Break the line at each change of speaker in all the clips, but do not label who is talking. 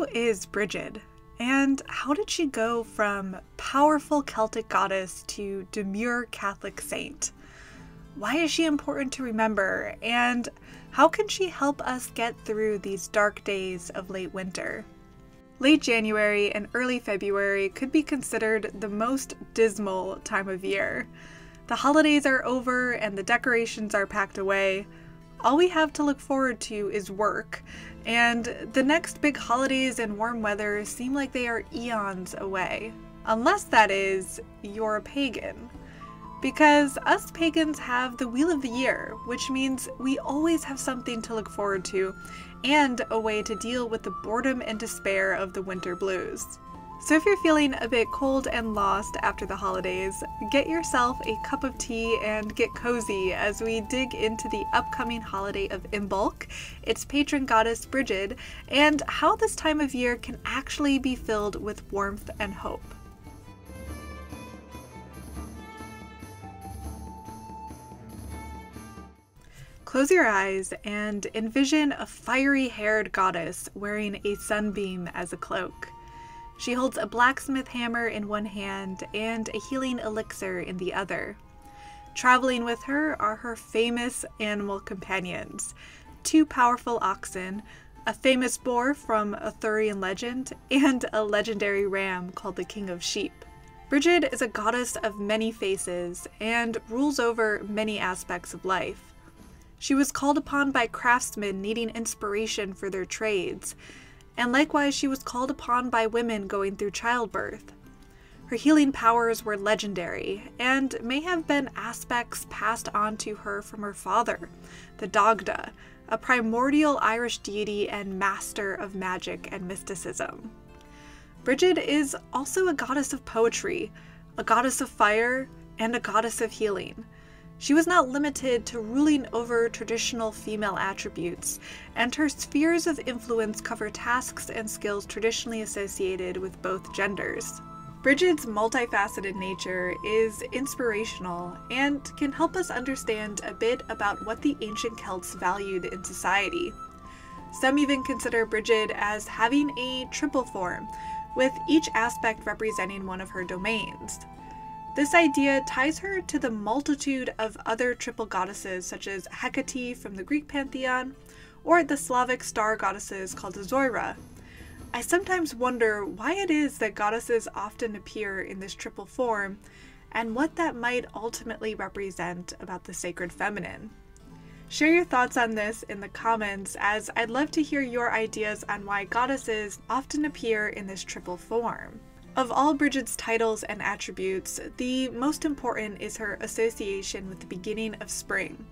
Who is Brigid? And how did she go from powerful Celtic goddess to demure Catholic saint? Why is she important to remember? And how can she help us get through these dark days of late winter? Late January and early February could be considered the most dismal time of year. The holidays are over and the decorations are packed away. All we have to look forward to is work, and the next big holidays and warm weather seem like they are eons away. Unless, that is, you're a pagan. Because us pagans have the Wheel of the Year, which means we always have something to look forward to and a way to deal with the boredom and despair of the winter blues. So if you're feeling a bit cold and lost after the holidays, get yourself a cup of tea and get cozy as we dig into the upcoming holiday of Imbolc, its patron goddess Brigid, and how this time of year can actually be filled with warmth and hope. Close your eyes and envision a fiery-haired goddess wearing a sunbeam as a cloak. She holds a blacksmith hammer in one hand and a healing elixir in the other. Traveling with her are her famous animal companions, 2 powerful oxen, a famous boar from Arthurian legend, and a legendary ram called the King of Sheep. Brigid is a goddess of many faces and rules over many aspects of life. She was called upon by craftsmen needing inspiration for their trades, and likewise she was called upon by women going through childbirth. Her healing powers were legendary, and may have been aspects passed on to her from her father, the Dagda, a primordial Irish deity and master of magic and mysticism. Brigid is also a goddess of poetry, a goddess of fire, and a goddess of healing. She was not limited to ruling over traditional female attributes, and her spheres of influence cover tasks and skills traditionally associated with both genders. Brigid's multifaceted nature is inspirational and can help us understand a bit about what the ancient Celts valued in society. Some even consider Brigid as having a triple form, with each aspect representing one of her domains. This idea ties her to the multitude of other triple goddesses such as Hecate from the Greek pantheon, or the Slavic star goddesses called Zoira. I sometimes wonder why it is that goddesses often appear in this triple form, and what that might ultimately represent about the sacred feminine. Share your thoughts on this in the comments, as I'd love to hear your ideas on why goddesses often appear in this triple form. Of all Brigid's titles and attributes, the most important is her association with the beginning of spring.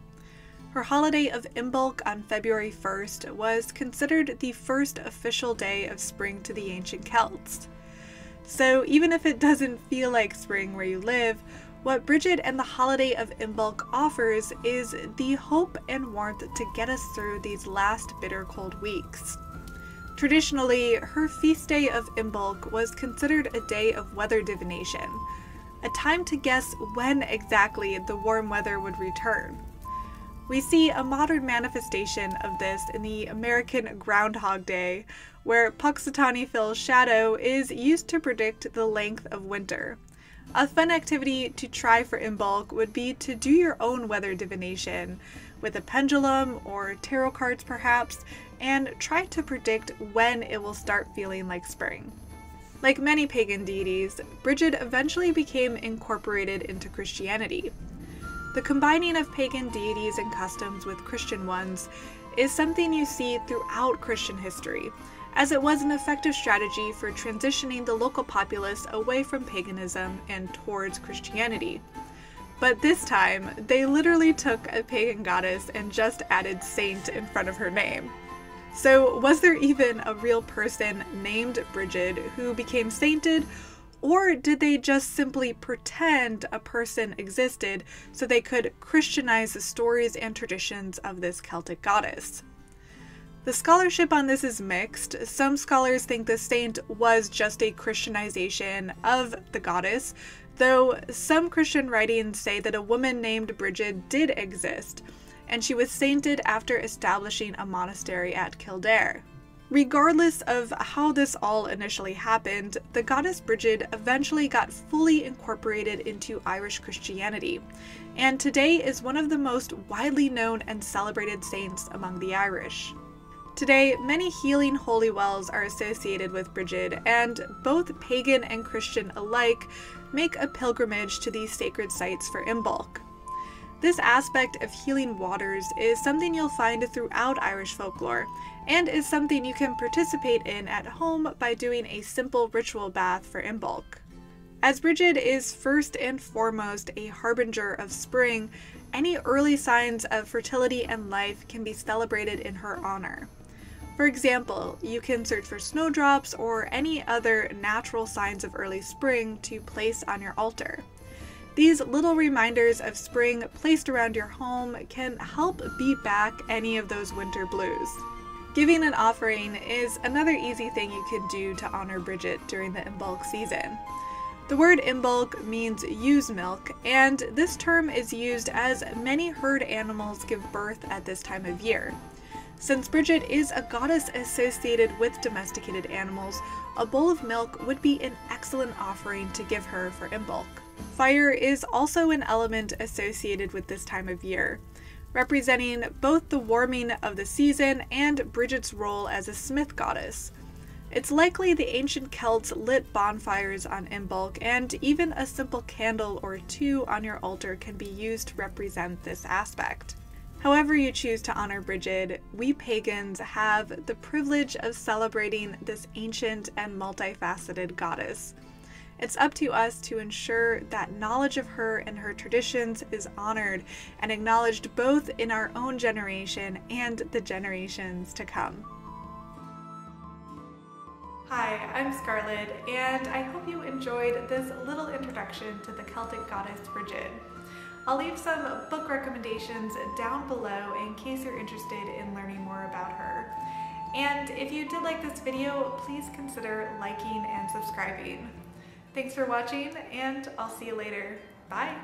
Her holiday of Imbolc on February 1st was considered the first official day of spring to the ancient Celts. So even if it doesn't feel like spring where you live, what Brigid and the holiday of Imbolc offers is the hope and warmth to get us through these last bitter cold weeks. Traditionally, her feast day of Imbolc was considered a day of weather divination, a time to guess when exactly the warm weather would return. We see a modern manifestation of this in the American Groundhog Day, where Punxsutawney Phil's shadow is used to predict the length of winter. A fun activity to try for Imbolc would be to do your own weather divination, with a pendulum or tarot cards perhaps, and try to predict when it will start feeling like spring. Like many pagan deities, Brigid eventually became incorporated into Christianity. The combining of pagan deities and customs with Christian ones is something you see throughout Christian history, as it was an effective strategy for transitioning the local populace away from paganism and towards Christianity. But this time, they literally took a pagan goddess and just added saint in front of her name. So was there even a real person named Brigid who became sainted, or did they just simply pretend a person existed so they could Christianize the stories and traditions of this Celtic goddess? The scholarship on this is mixed. Some scholars think the saint was just a Christianization of the goddess, though some Christian writings say that a woman named Brigid did exist, and she was sainted after establishing a monastery at Kildare. Regardless of how this all initially happened, the goddess Brigid eventually got fully incorporated into Irish Christianity, and today is one of the most widely known and celebrated saints among the Irish. Today, many healing holy wells are associated with Brigid, and both pagan and Christian alike make a pilgrimage to these sacred sites for Imbolc. This aspect of healing waters is something you'll find throughout Irish folklore, and is something you can participate in at home by doing a simple ritual bath for Imbolc. As Brigid is first and foremost a harbinger of spring, any early signs of fertility and life can be celebrated in her honor. For example, you can search for snowdrops or any other natural signs of early spring to place on your altar. These little reminders of spring placed around your home can help beat back any of those winter blues. Giving an offering is another easy thing you can do to honor Brigid during the Imbolc season. The word Imbolc means ewe's milk, and this term is used as many herd animals give birth at this time of year. Since Brigid is a goddess associated with domesticated animals, a bowl of milk would be an excellent offering to give her for Imbolc. Fire is also an element associated with this time of year, representing both the warming of the season and Brigid's role as a smith goddess. It's likely the ancient Celts lit bonfires on Imbolc, and even a simple candle or two on your altar can be used to represent this aspect. However you choose to honor Brigid, we pagans have the privilege of celebrating this ancient and multifaceted goddess. It's up to us to ensure that knowledge of her and her traditions is honored and acknowledged both in our own generation and the generations to come. Hi, I'm Scarlett, and I hope you enjoyed this little introduction to the Celtic Goddess Brigid. I'll leave some book recommendations down below in case you're interested in learning more about her. And if you did like this video, please consider liking and subscribing. Thanks for watching, and I'll see you later. Bye!